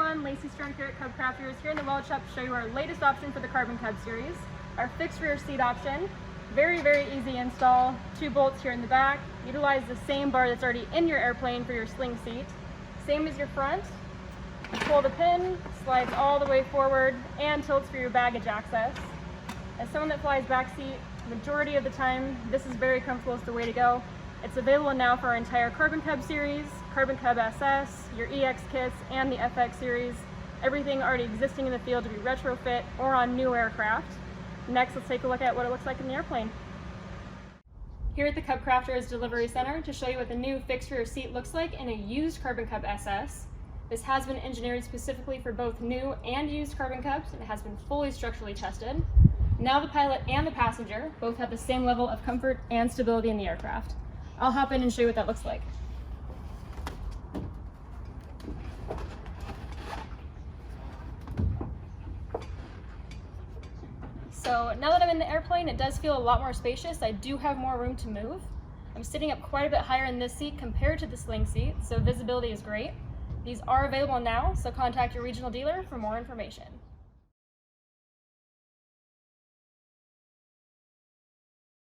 everyone, Laceigh Strunk here at CubCrafters, here in the weld shop to show you our latest option for the Carbon Cub series, our fixed rear seat option. Very, very easy install. 2 bolts here in the back. Utilize the same bar that's already in your airplane for your sling seat. Same as your front. Pull the pin, slides all the way forward, and tilts for your baggage access. As someone that flies backseat, majority of the time, this is very comfortable. It's the way to go. It's available now for our entire Carbon Cub series, Carbon Cub SS, your EX kits, and the FX series. Everything already existing in the field to be retrofit or on new aircraft. Next, let's take a look at what it looks like in the airplane. Here at the CubCrafters Delivery Center to show you what the new fixed rear seat looks like in a used Carbon Cub SS. This has been engineered specifically for both new and used Carbon Cubs, and it has been fully structurally tested. Now the pilot and the passenger both have the same level of comfort and stability in the aircraft. I'll hop in and show you what that looks like. So now that I'm in the airplane, it does feel a lot more spacious. I do have more room to move. I'm sitting up quite a bit higher in this seat compared to the sling seat, so visibility is great. These are available now, so contact your regional dealer for more information.